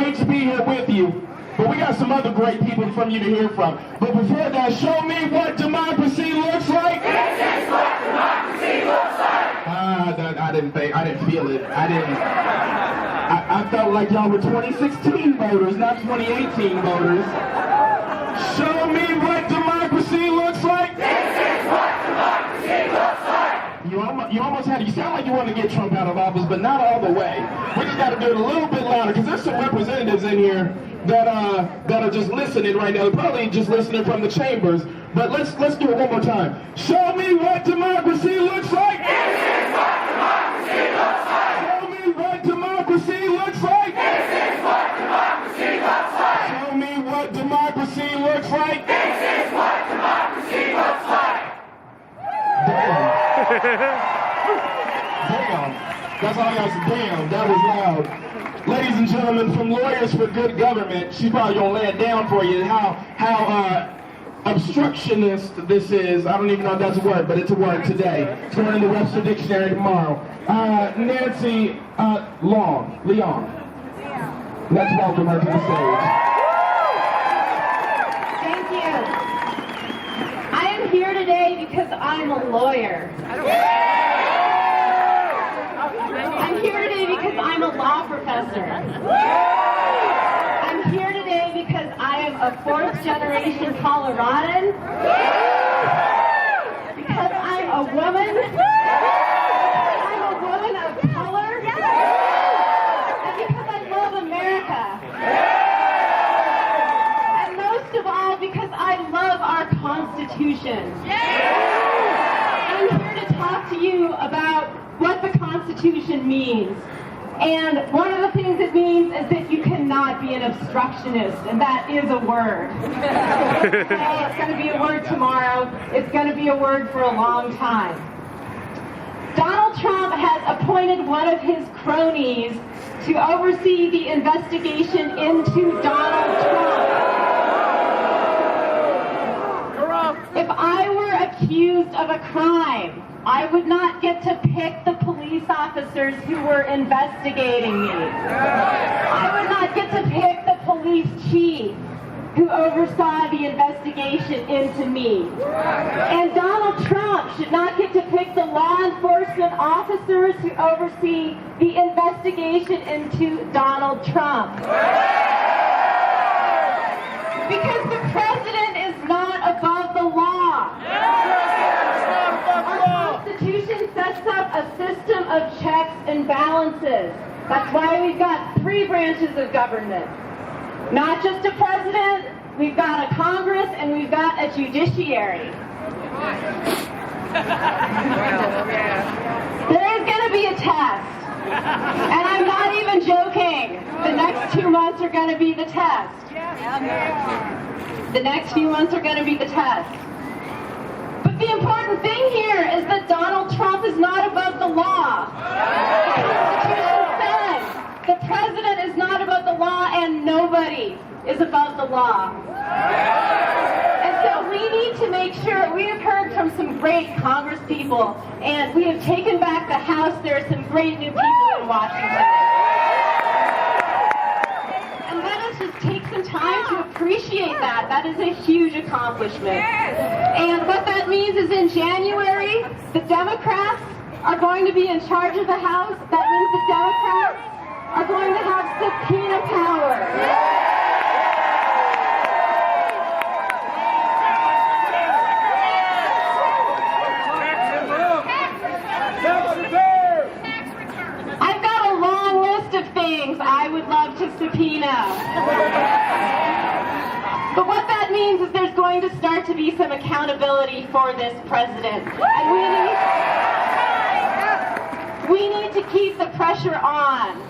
great to be here with you. But we got some other great people from you to hear from. But before that, show me what democracy looks like. This is what democracy looks like. I didn't feel it. I felt like y'all were 2016 voters, not 2018 voters. Show me what democracy looks like. This is what democracy looks like. You almost had it. You sound like you want to get Trump out of office, but not all the way. We just got to do it a little bit louder, because there's some representatives in here that are just listening right now. They're probably just listening from the chambers. But let's do it one more time. Show me what democracy looks like. This is what democracy looks like. Show me what democracy looks like. This is what democracy looks like. Show me what democracy looks like. This is what democracy looks like. Damn. Damn. That's all I got to say. Damn, that was loud. Ladies and gentlemen, from Lawyers for Good Government, she's probably going to lay it down for you how obstructionist this is. I don't even know if that's a word, but it's a word today. It's going in the Webster Dictionary tomorrow. Nancy Leon. Let's welcome her to the stage. Thank you. I am here today because I'm a lawyer. I'm here today because I'm a law professor. I'm here today because I am a fourth-generation Coloradan. Because I'm a woman. I'm a woman of color. And because I love America. And most of all, because I love our Constitution. I'm here to talk to you about what the Constitution means. And one of the things it means is that you cannot be an obstructionist, and that is a word. Today, it's going to be a word tomorrow. It's going to be a word for a long time. Donald Trump has appointed one of his cronies to oversee the investigation into Donald Trump. If I were accused of a crime, I would not get to pick the police officers who were investigating me. I would not get to pick the police chief who oversaw the investigation into me. And Donald Trump should not get to pick the law enforcement officers who oversee the investigation into Donald Trump. Because the president is not above the law. Our Constitution sets up a system of checks and balances. That's why we've got three branches of government. Not just a president, we've got a Congress, and we've got a judiciary. There is going to be a test. And I'm not even joking. The next 2 months are going to be the test. The next few months are going to be the test. But the important thing here is that Donald Trump is not above the law. The Constitution says the president is not above the law, and nobody is above the law. And so we need to make sure, we have heard from some great Congress people, and we have taken back the House. There are some great new people in Washington. And let us just take some time to appreciate that. That is a huge accomplishment. And what that means is in January, the Democrats are going to be in charge of the House. That means the Democrats are going to have subpoena power. I've got a long list of things I would love to subpoena. But what that means is there's going to start to be some accountability for this president. And we need to keep the pressure on.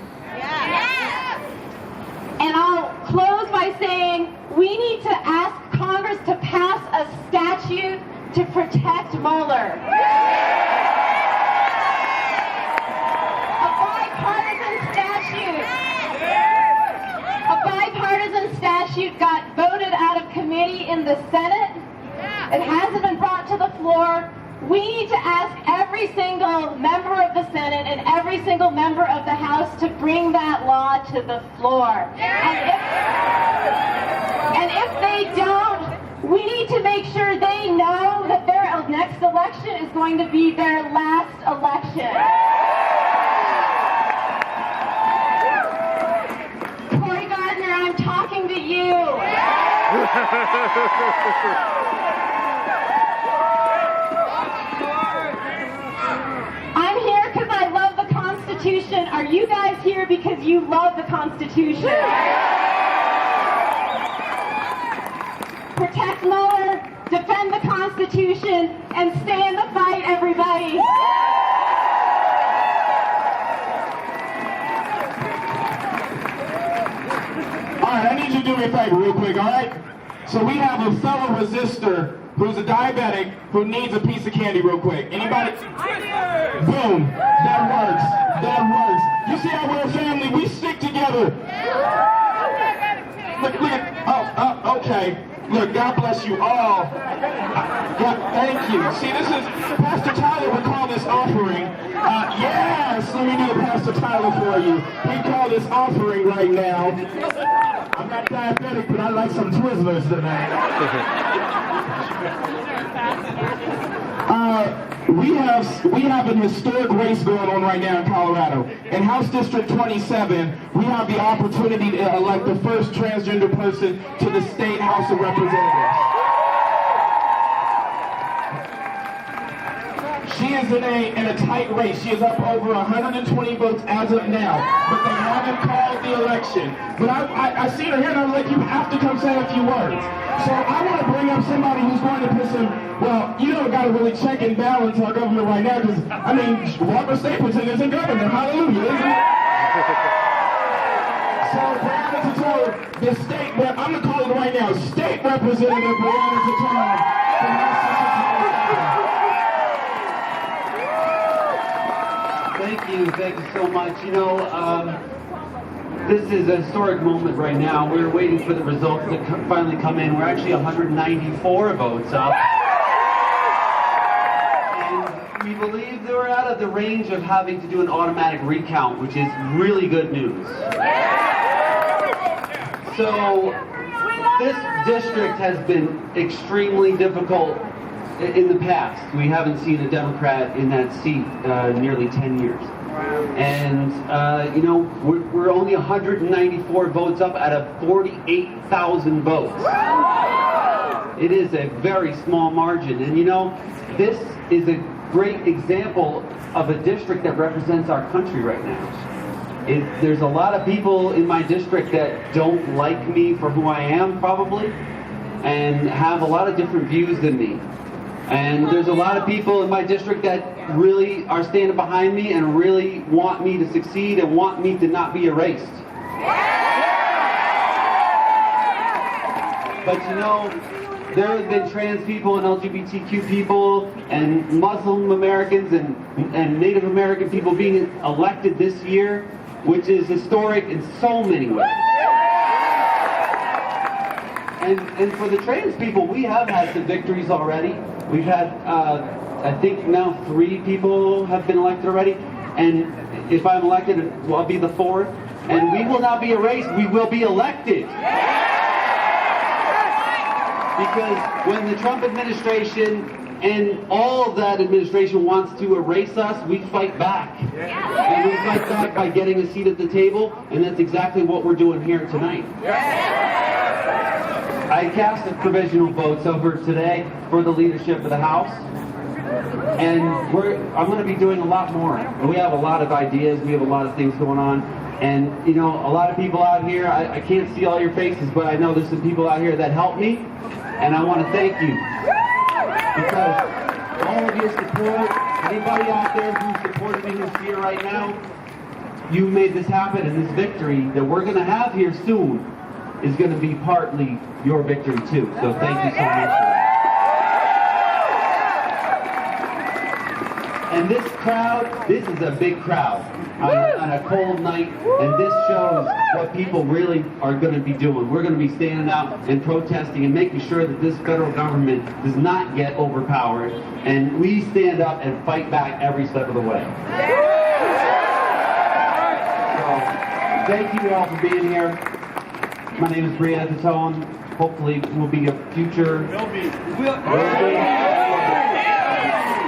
And I'll close by saying we need to ask Congress to pass a statute to protect Mueller. A bipartisan statute got voted out of committee in the Senate. It hasn't been brought to the floor. we need to ask every single member of the Senate and every single member of the House to bring that law to the floor. And if they don't, we need to make sure they know that their next election is going to be their last election. Cory Gardner, I'm talking to you. I'm here because I love the Constitution. Are you guys here because you love the Constitution? Protect Mueller, defend the Constitution, and stay in the fight, everybody. All right, I need you to do me a favor real quick, all right? So we have a fellow resistor who's a diabetic who needs a piece of candy real quick. Anybody? Boom. That works. That works. You see how we're a family? We stick together. Look at, okay. Look, God bless you all. God, thank you. See, this is, Pastor Tyler would call this offering. Yes, let me do the Pastor Tyler for you. We call this offering right now. I'm not diabetic, but I like some Twizzlers tonight. We have an historic race going on right now in Colorado. In House District 27, we have the opportunity to elect the first transgender person to the State House of Representatives. She is in a tight race. She is up over 120 votes as of now, but they haven't called the election. But I see her here, and I'm like, you have to come say a few words. So I want to bring up somebody who's going to put some, well, you don't got to really check and balance our government right now, because, I mean, Robert Stapleton isn't governor. Hallelujah, isn't it? So Breonna Tatar, the state, I'm going to call it right now, State Representative Breonna Tatar. Thank you so much. You know, this is a historic moment right now. We're waiting for the results to finally come in. We're actually 194 votes up. And we believe that we're out of the range of having to do an automatic recount, which is really good news. So, this district has been extremely difficult in the past. We haven't seen a Democrat in that seat nearly 10 years. And, you know, we're only 194 votes up out of 48,000 votes. It is a very small margin. And, you know, this is a great example of a district that represents our country right now. There's a lot of people in my district that don't like me for who I am, probably, and have a lot of different views than me. And there's a lot of people in my district that really are standing behind me and really want me to succeed and want me to not be erased. But you know, there have been trans people and LGBTQ people and Muslim Americans and Native American people being elected this year, which is historic in so many ways. And for the trans people, we have had some victories already. We've had, I think now 3 people have been elected already. And if I'm elected, I'll be the 4th. And we will not be erased, we will be elected. Because when the Trump administration and all of that administration wants to erase us, we fight back. And we fight back by getting a seat at the table, and that's exactly what we're doing here tonight. I cast the provisional votes over today for the leadership of the House, and I'm going to be doing a lot more. We have a lot of ideas, we have a lot of things going on, and you know, a lot of people out here, I can't see all your faces, but I know there's some people out here that help me, and I want to thank you. Because all of your support, anybody out there who supported me who's here right now, you made this happen, and this victory that we're going to have here soon is going to be partly your victory too. So thank you so much for that. And this crowd, this is a big crowd on a cold night, and this shows what people really are going to be doing. We're going to be standing out and protesting and making sure that this federal government does not get overpowered, and we stand up and fight back every step of the way. So, thank you all for being here. My name is Brianna Tatone. Hopefully, we'll be a future. Will be.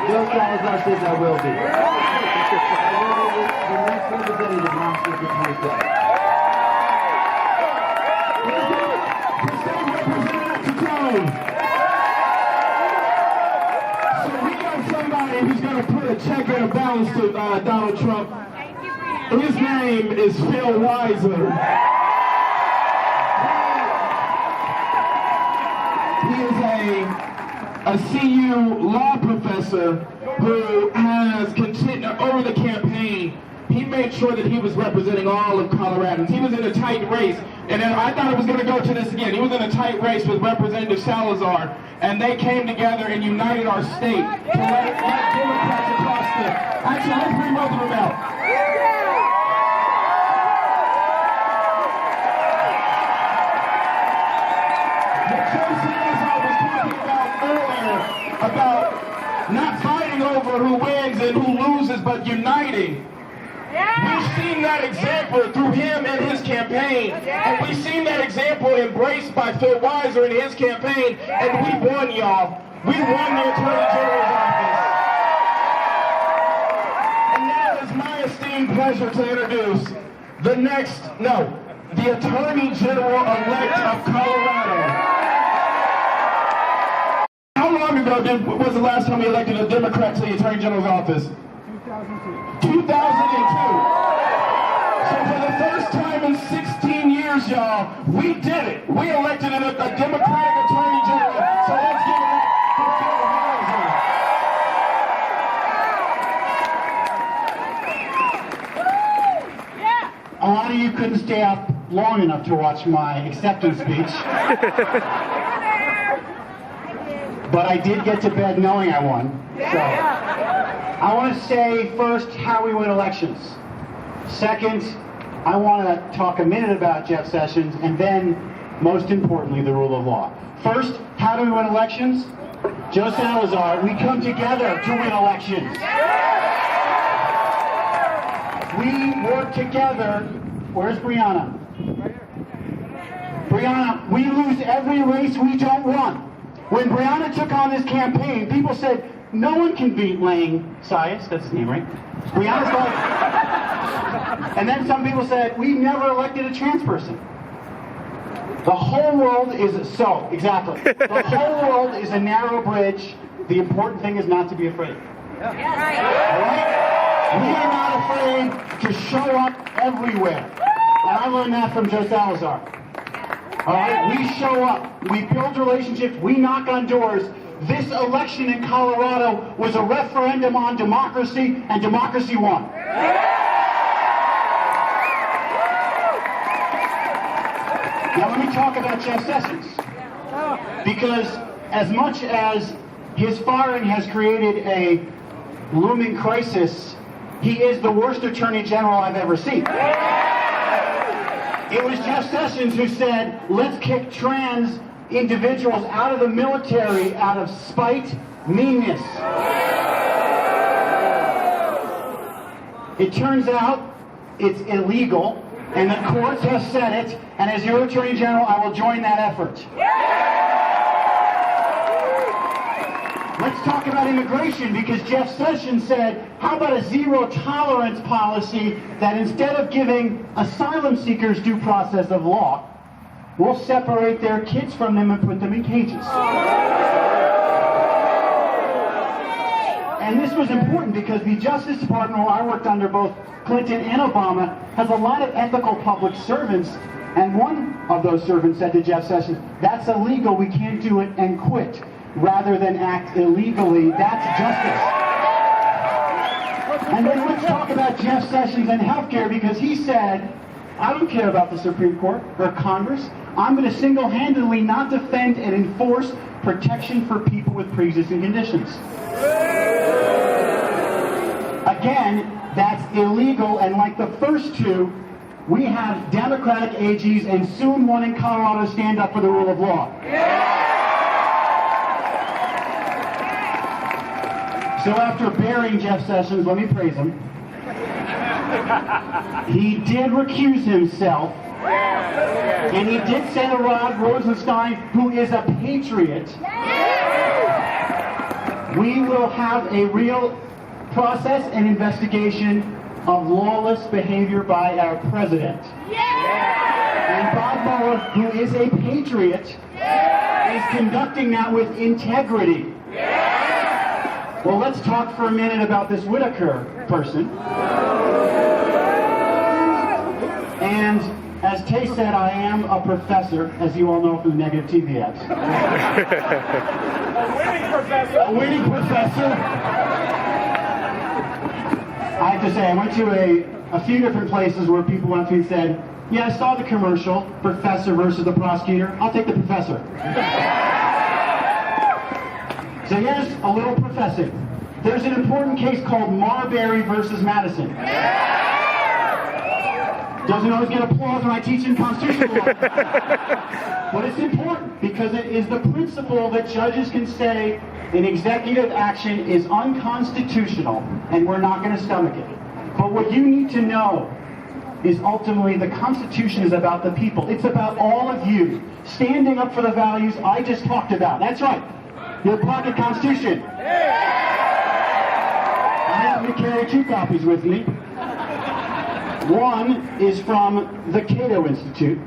Joe Salazar says I will be. The next representative now says the 27th. So we got somebody who's going to put a check and a balance to Donald Trump. His name is Phil Weiser. He is a CU law professor who has continued over the campaign. He made sure that he was representing all of Coloradans. He was in a tight race, and then I thought it was going to go to this again. He was in a tight race with Representative Salazar, and they came together and united our state to let Democrats across the... Actually, let's bring both of them out. About not fighting over who wins and who loses, but uniting. We've seen that example through him and his campaign, and we've seen that example embraced by Phil Weiser in his campaign, and we won, y'all. We won the Attorney General's office. And now it's my esteemed pleasure to introduce the Attorney General-elect of Colorado. How long ago was the last time we elected a Democrat to the Attorney General's office? 2002. So for the first time in 16 years, y'all, we did it. We elected a Democratic Attorney General. So let's give it up for Phil Weiser. A lot of you couldn't stay up long enough to watch my acceptance speech. But I did get to bed knowing I won. So I want to say first how we win elections. Second, I want to talk a minute about Jeff Sessions, and then, most importantly, the rule of law. First, how do we win elections? Joe Salazar, we come together to win elections. We work together. Where's Brianna? Brianna, we lose every race we don't run. When Brianna took on this campaign, people said, no one can beat Lang Sias, that's his name, right? Brianna's like... And then some people said, we never elected a trans person. The whole world is... exactly. The whole world is a narrow bridge. The important thing is not to be afraid. All right? We are not afraid to show up everywhere. And I learned that from Joe Salazar. All right, we show up, we build relationships, we knock on doors. This election in Colorado was a referendum on democracy, and democracy won. Now let me talk about Jeff Sessions. Because as much as his firing has created a looming crisis, he is the worst Attorney General I've ever seen. It was Jeff Sessions who said, let's kick trans individuals out of the military out of spite, meanness. It turns out it's illegal, and the courts have said it, and as your Attorney General, I will join that effort. Let's talk about immigration, because Jeff Sessions said, how about a zero-tolerance policy that instead of giving asylum seekers due process of law, we'll separate their kids from them and put them in cages. And this was important because the Justice Department, where I worked under both Clinton and Obama, has a lot of ethical public servants, and one of those servants said to Jeff Sessions, that's illegal, we can't do it, and quit. Rather than act illegally, that's justice. And then let's talk about Jeff Sessions and healthcare, because he said, I don't care about the Supreme Court or Congress. I'm going to single-handedly not defend and enforce protection for people with pre-existing conditions. Again, that's illegal, and like the first two, we have Democratic AGs and soon one in Colorado stand up for the rule of law. So after burying Jeff Sessions, let me praise him. He did recuse himself, and he did send Rod Rosenstein, who is a patriot. We will have a real process and investigation of lawless behavior by our president. And Bob Mueller, who is a patriot, is conducting that with integrity. Well, let's talk for a minute about this Whitaker person. And as Tay said, I am a professor, as you all know from the negative TV ads. A winning professor. I have to say, I went to a few different places where people went to and said, yeah, I saw the commercial, professor versus the prosecutor. I'll take the professor. So here's a little professor. There's an important case called Marbury versus Madison. Doesn't always get applause when I teach in constitutional law. But it's important because it is the principle that judges can say an executive action is unconstitutional and we're not going to stomach it. But what you need to know is ultimately the Constitution is about the people. It's about all of you standing up for the values I just talked about. That's right. Your pocket Constitution. I happen to carry 2 copies with me. One is from the Cato Institute.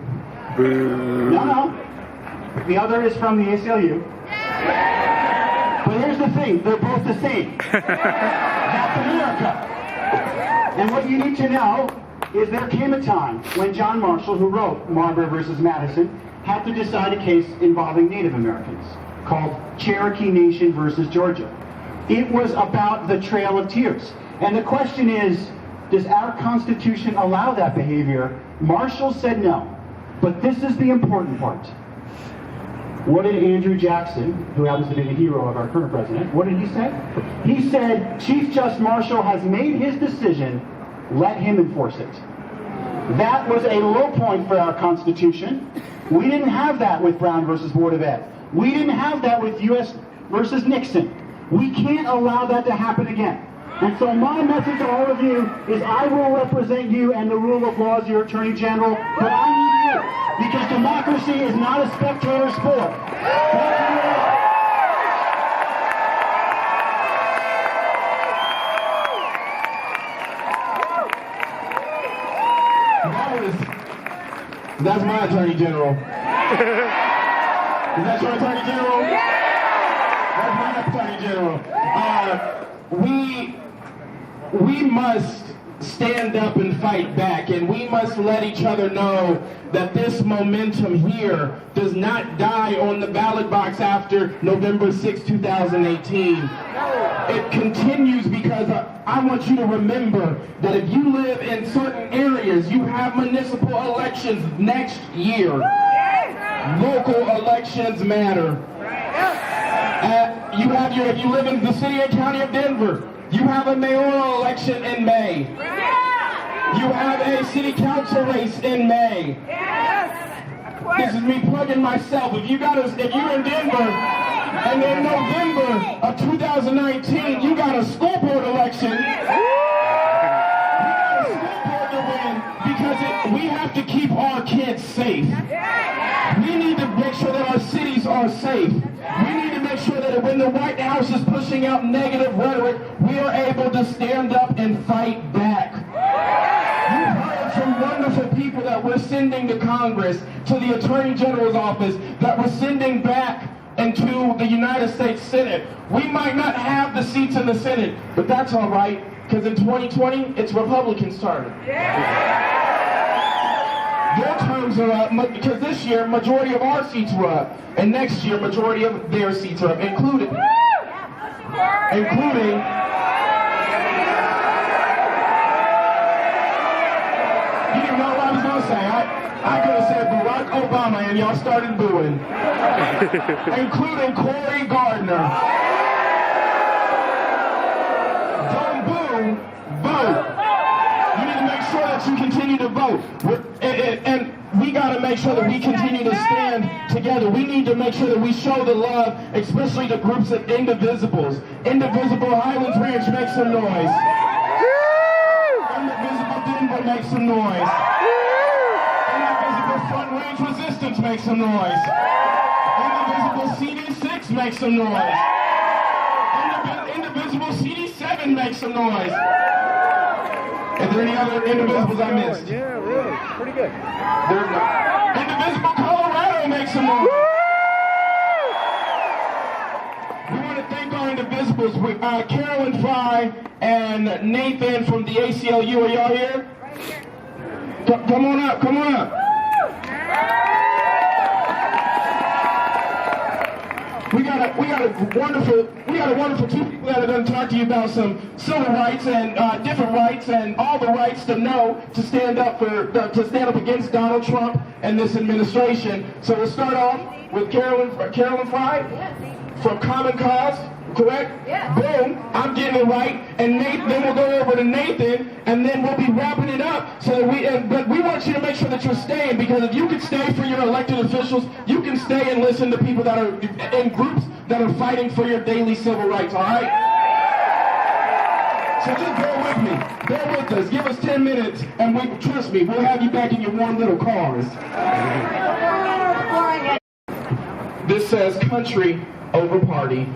No. The other is from the ACLU. But here's the thing, they're both the same. That's America. And what you need to know is there came a time when John Marshall, who wrote Marbury versus Madison, had to decide a case involving Native Americans called Cherokee Nation versus Georgia. It was about the Trail of Tears. And the question is, does our Constitution allow that behavior? Marshall said no. But this is the important part. What did Andrew Jackson, who happens to be the hero of our current president, what did he say? He said, Chief Justice Marshall has made his decision, let him enforce it. That was a low point for our Constitution. We didn't have that with Brown versus Board of Ed. We didn't have that with U.S. versus Nixon. We can't allow that to happen again. And so my message to all of you is I will represent you and the rule of law as your Attorney General, but I need you, because democracy is not a spectator sport. That's my Attorney General. Is that your Attorney General? That's my Attorney General. We must stand up and fight back, and we must let each other know that this momentum here does not die on the ballot box after November 6, 2018. It continues because I want you to remember that if you live in certain areas, you have municipal elections next year. Local elections matter. If you live in the city and county of Denver, you have a mayoral election in May. You have a city council race in May. This is me plugging myself. If you're in Denver, and in November of 2019, you got a school board election. We got a school board to win because we have to keep our kids safe. We need to make sure that our cities are safe. We need to make sure that when the White House is pushing out negative rhetoric, we are able to stand up and fight back. You've heard some wonderful people that we're sending to Congress, to the Attorney General's office, that we're sending back into the United States Senate. We might not have the seats in the Senate, but that's all right, because in 2020, it's Republicans' turn. Their terms are up, because this year, majority of our seats were up, and next year, majority of their seats are up, including. You didn't know what I was going to say. I could have said Barack Obama, and y'all started booing. Including Cory Gardner. Don't boo. to vote. You need to make sure that you continue to vote. And we got to make sure that we continue to stand together. We need to make sure that we show the love, especially to groups of indivisibles. Indivisible Highlands Ranch, make some noise. Indivisible Denver, make some noise. Indivisible Front Range Resistance, make some noise. Indivisible CD6, make some noise. Indivisible CD7, make some noise. Is there any other indivisibles I missed? Yeah, really. Pretty good. There's no. Indivisible Colorado, make some noise. We want to thank our indivisibles with Carolyn Fry and Nathan from the ACLU. Are y'all here? Right here. Come on up, come on up. We got a wonderful two people that are going to talk to you about some civil rights and different rights and all the rights to know to stand up against Donald Trump and this administration. So we'll start off with Carolyn Fry from Common Cause, correct? Yeah. Boom, I'm getting it right. And then we'll go over to Nathan, and then we'll be wrapping it up. So that but we want you to make sure that you're staying, because if you can stay for your elected officials, you can stay and listen to people that are in groups that are fighting for your daily civil rights. All right? So just bear with me. Bear with us. Give us 10 minutes, and trust me, we'll have you back in your warm little cars. This says country over party.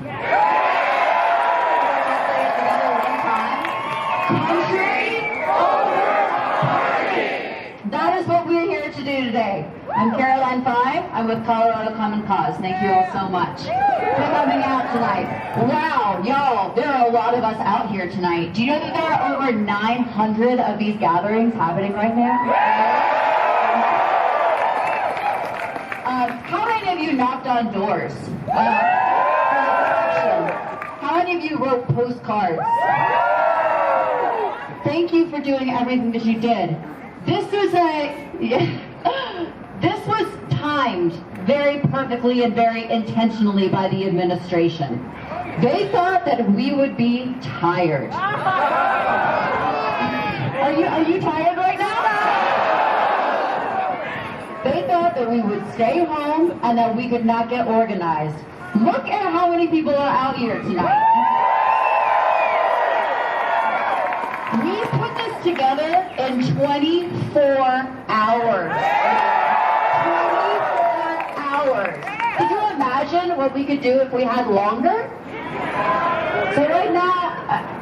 That is what we're here to do today. I'm Caroline Fry. I'm with Colorado Common Cause. Thank you all so much for coming out tonight. Wow, y'all, there are a lot of us out here tonight. Do you know that there are over 900 of these gatherings happening right now? How many of you knocked on doors? How many of you wrote postcards? Thank you for doing everything that you did. This was timed very perfectly and very intentionally by the administration. They thought that we would be tired. Are you tired right now? They thought that we would stay home and that we could not get organized. Look at how many people are out here tonight. We put this together in 24 hours. 24 hours. Could you imagine what we could do if we had longer? So right now,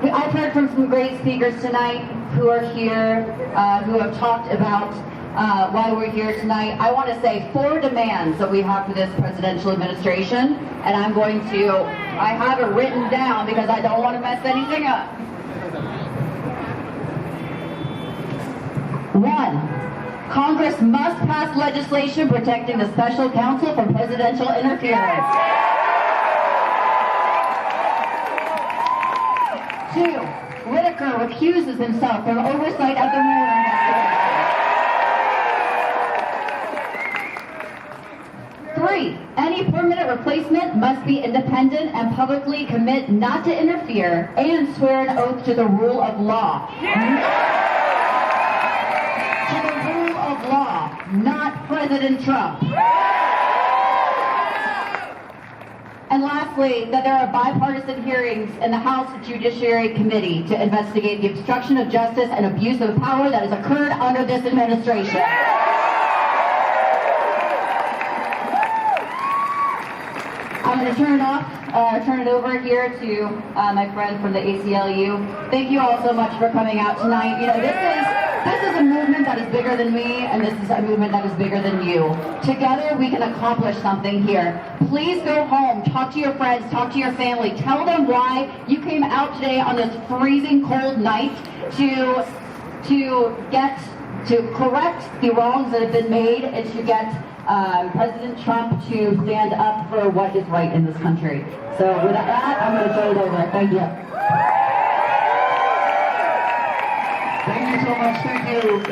I've heard from some great speakers tonight who are here, who have talked about why we're here tonight. I want to say 4 demands that we have for this presidential administration, and I have it written down because I don't want to mess anything up. 1, Congress must pass legislation protecting the special counsel from presidential interference. 2, Whitaker recuses himself from oversight of the Mueller investigation. 3, any permanent replacement must be independent and publicly commit not to interfere and swear an oath to the rule of law. To the rule of law, not President Trump. And lastly, that there are bipartisan hearings in the House Judiciary Committee to investigate the obstruction of justice and abuse of power that has occurred under this administration. I'm going to turn it over here to my friend from the ACLU. Thank you all so much for coming out tonight. You know, this is a movement that is bigger than me, and this is a movement that is bigger than you. Together, we can accomplish something here. Please go home, talk to your friends, talk to your family, tell them why you came out today on this freezing cold night to correct the wrongs that have been made and to get President Trump to stand up for what is right in this country. So with that, I'm going to turn it over. Thank you. Thank you so much. Thank you,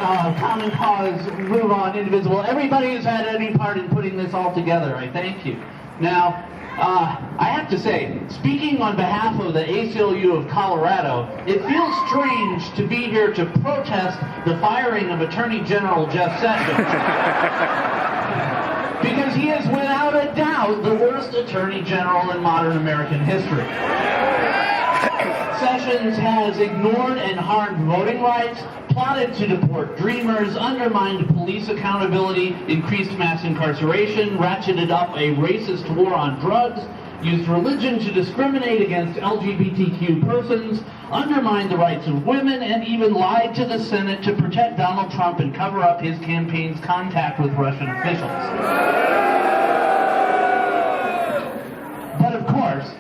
Common Cause, Move On, Indivisible. Everybody who's had any part in putting this all together, I thank you. Now, I have to say, speaking on behalf of the ACLU of Colorado, it feels strange to be here to protest the firing of Attorney General Jeff Sessions. Because he is without a doubt the worst Attorney General in modern American history. Sessions has ignored and harmed voting rights, plotted to deport dreamers, undermined police accountability, increased mass incarceration, ratcheted up a racist war on drugs, used religion to discriminate against LGBTQ persons, undermined the rights of women, and even lied to the Senate to protect Donald Trump and cover up his campaign's contact with Russian officials. But of course,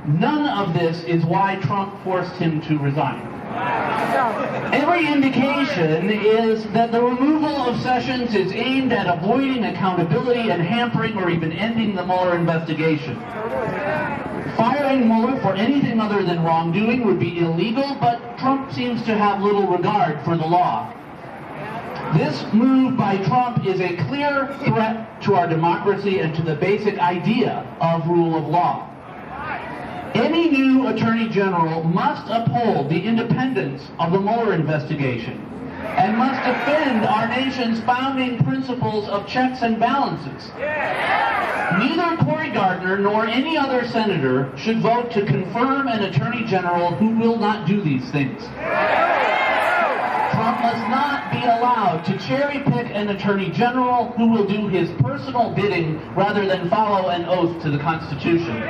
none of this is why Trump forced him to resign. Every indication is that the removal of Sessions is aimed at avoiding accountability and hampering or even ending the Mueller investigation. Firing Mueller for anything other than wrongdoing would be illegal, but Trump seems to have little regard for the law. This move by Trump is a clear threat to our democracy and to the basic idea of rule of law. Any new Attorney General must uphold the independence of the Mueller investigation and must defend our nation's founding principles of checks and balances. Neither Cory Gardner nor any other senator should vote to confirm an Attorney General who will not do these things. Trump must not be allowed to cherry-pick an Attorney General who will do his personal bidding rather than follow an oath to the Constitution.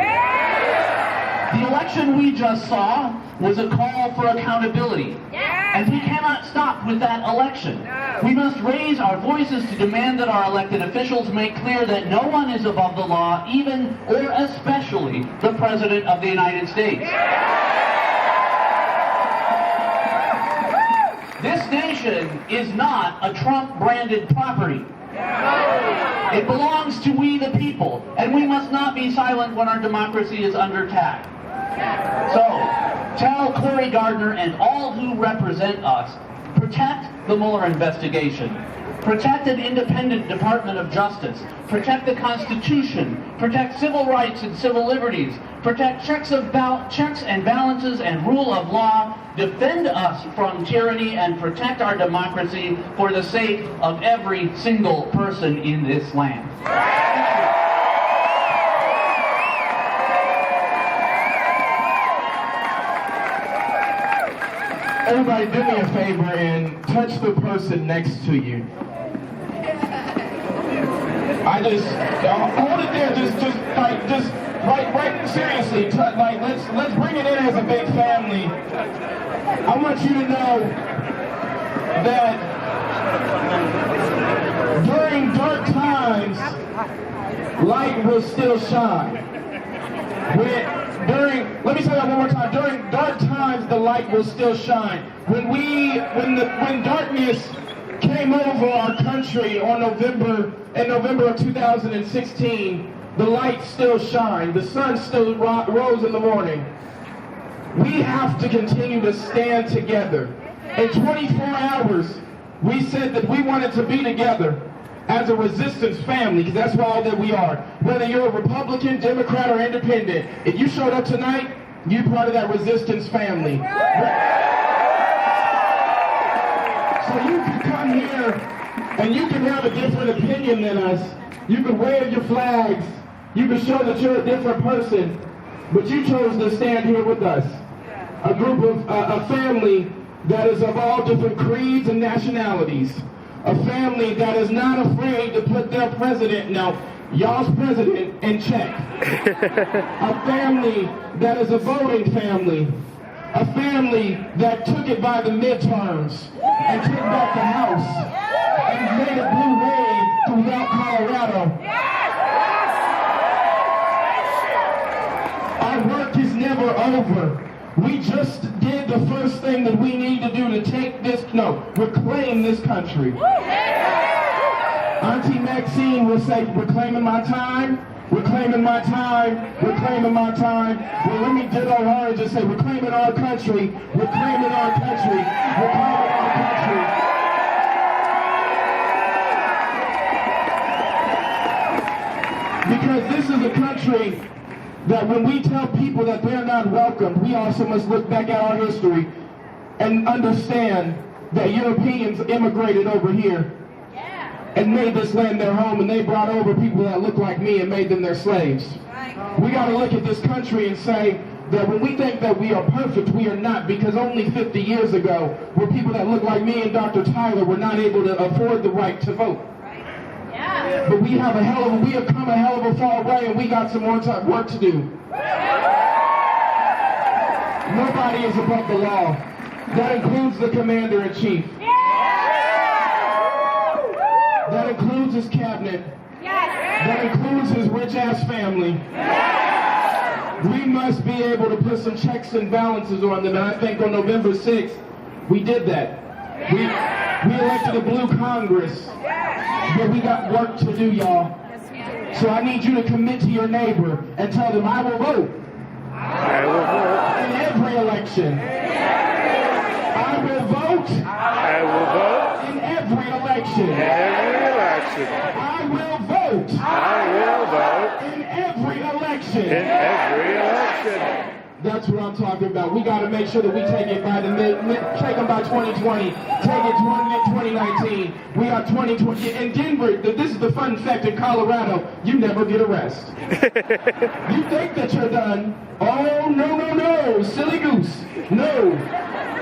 The election we just saw was a call for accountability, and we cannot stop with that election. We must raise our voices to demand that our elected officials make clear that no one is above the law, even or especially the President of the United States. This nation is not a Trump-branded property. It belongs to we the people, and we must not be silent when our democracy is under attack. So, tell Cory Gardner and all who represent us, protect the Mueller investigation. Protect an independent Department of Justice. Protect the Constitution. Protect civil rights and civil liberties. Protect checks and balances and rule of law. Defend us from tyranny and protect our democracy for the sake of every single person in this land. Everybody, do me a favor and touch the person next to you. Hold it there. Just right. Seriously, let's bring it in as a big family. I want you to know that during dark times, light will still shine. Let me say that one more time. During dark times, the light will still shine. When darkness came over our country in November of 2016, the light still shined. The sun still rose in the morning. We have to continue to stand together. In 24 hours, we said that we wanted to be together as a resistance family, because that's all that we are. Whether you're a Republican, Democrat, or Independent, if you showed up tonight, you're part of that resistance family. So you can come here and you can have a different opinion than us. You can wave your flags. You can show that you're a different person. But you chose to stand here with us. A group of, a family that is of all different creeds and nationalities. A family that is not afraid to put their president, y'all's president, in check. A family that is a voting family. A family that took it by the midterms and took back the House and made a blue wave throughout Colorado. Our work is never over. We just did the first thing that we need to do to reclaim this country. Auntie Maxine will say, reclaiming my time, reclaiming my time, reclaiming my time. Well, let me ditto her and just say, reclaiming our country, reclaiming our country, reclaiming our country. Because this is a country that when we tell people that they're not welcome, we also must look back at our history and understand that Europeans immigrated over here and made this land their home, and they brought over people that look like me and made them their slaves. We got to look at this country and say that when we think that we are perfect, we are not, because only 50 years ago were people that look like me and Dr. Tyler were not able to afford the right to vote. But we have come a hell of a far way, and we got some more work to do. Nobody is above the law. That includes the commander-in-chief. That includes his cabinet. That includes his rich-ass family. We must be able to put some checks and balances on them, and I think on November 6th, we did that. We elected a blue Congress, but we got work to do, y'all. So I need you to commit to your neighbor and tell them, I will vote. I will vote. In every election. I will vote. I will vote. In every election. Every election. I will vote. I will vote. In every election. In every election. That's what I'm talking about. We got to make sure that we take it by take them by 2020. Take it 2019. We are 2020. In Denver, this is the fun fact in Colorado, you never get arrested. You think that you're done. Oh, no. Silly goose. No.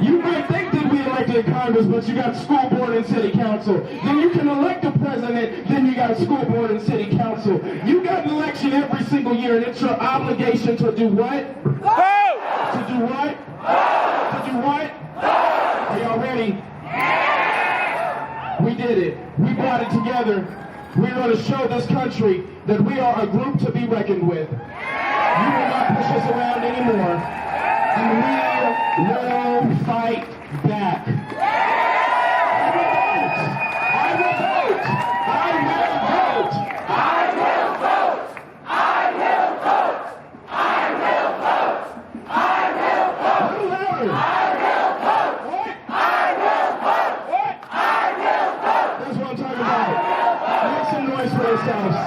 You might think that we elected a Congress, but you got school board and city council. Then you can elect a president, then you got a school board and city council. You got an election every single year, and it's your obligation to do what? Vote! To do what? To do what? Are y'all ready? We did it. We brought it together. We're going to show this country that we are a group to be reckoned with. You will not push us around anymore. And we will fight back. I will vote. I will vote. I will vote. I will vote. I will vote. I will vote. A little louder. I will vote. What? I will vote. What? I will vote. That's what I'm talking about. Make some noise for yourselves.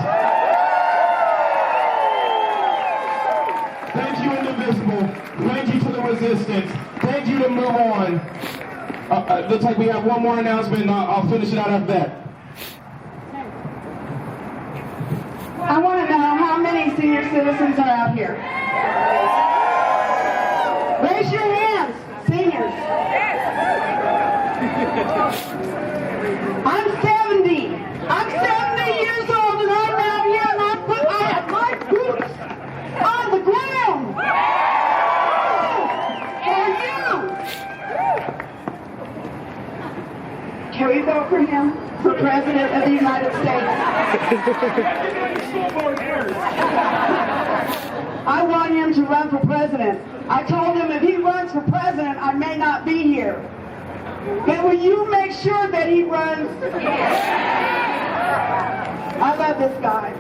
Thank you, Indivisible. Thank you to the Resistance. Thank you to Move On. Looks like we have one more announcement, and I'll finish it out after that. I want to know how many senior citizens are out here. Raise your hands, seniors. I'm 70. I'm 70 years old, and I'm out here, and I have my boots on the ground. And you. Can we vote for him for President of the United States? I want him to run for president. I told him if he runs for president, I may not be here. But will you make sure that he runs? I love this guy.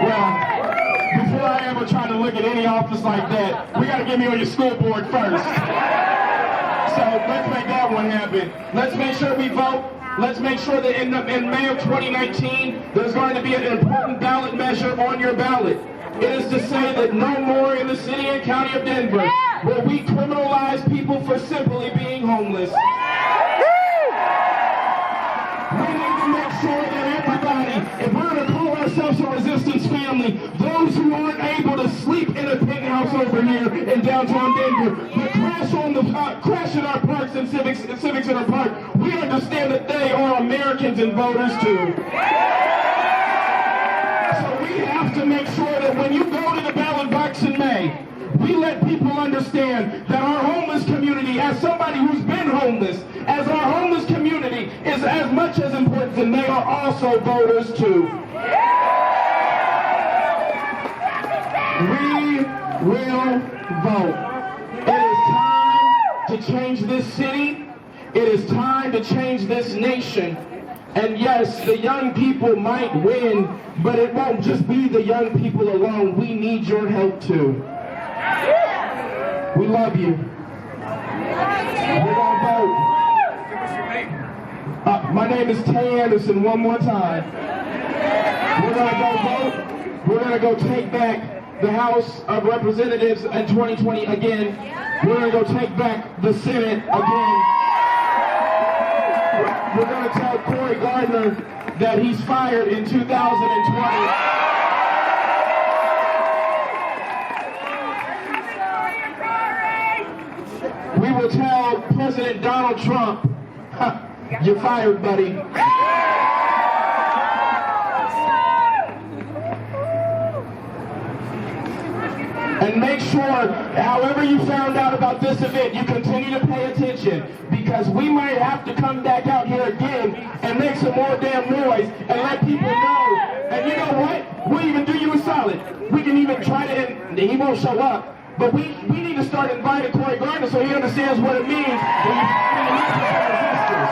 Well, before I ever try to look at any office like that, we got to get me on your school board first. So let's make that one happen. Let's make sure we vote. Let's make sure that in May of 2019, there's going to be an important ballot measure on your ballot. It is to say that no more in the city and county of Denver will we criminalize people for simply being homeless. We need to make sure that everybody, if we're going to call ourselves a resistance family, those who aren't able to sleep in a penthouse over here in downtown Denver, but crash in our parks and Civic Center Park, we understand that they are Americans and voters too. So we have to make sure that when you go to the ballot box in May, we let people understand that our homeless community, as somebody who's been homeless, as our homeless community is as much as important, and they are also voters too. We will vote. It is time to change this city. It is time to change this nation. And yes, the young people might win, but it won't just be the young people alone. We need your help too. We love you. We're gonna vote. My name is Tay Anderson, one more time. We're gonna go vote. We're going to go take back the House of Representatives in 2020 again. We're going to go take back the Senate again. We're going to tell Cory Gardner that he's fired in 2020. We will tell President Donald Trump, you're fired, buddy. And make sure, however you found out about this event, you continue to pay attention, because we might have to come back out here again and make some more damn noise and let people know. And you know what? We'll even do you a solid. We can even try to, and he won't show up, but we need to start inviting Cory Gardner so he understands what it means when you find the resistors.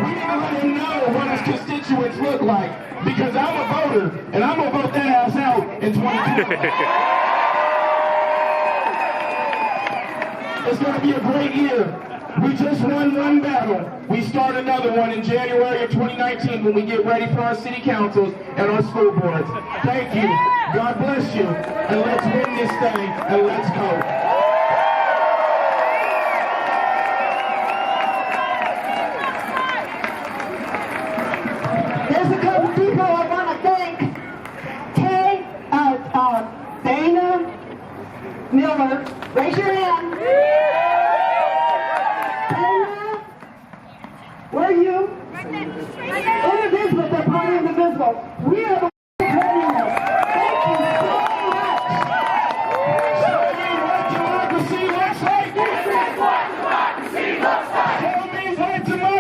We need to let him know what his constituents look like, because I'm a voter, and I'm going to vote that ass out in 2020. It's going to be a great year. We just won one battle. We start another one in January of 2019 when we get ready for our city councils and our school boards. Thank you. God bless you. And let's win this thing, and let's go. There's a couple people I want to thank. Dana Miller, raise your hand. Dana, where are you? Invisible, they're part of Invisible. We are the creating this. Thank you so much. Democracy looks like. This is what democracy looks like. Tell me what democracy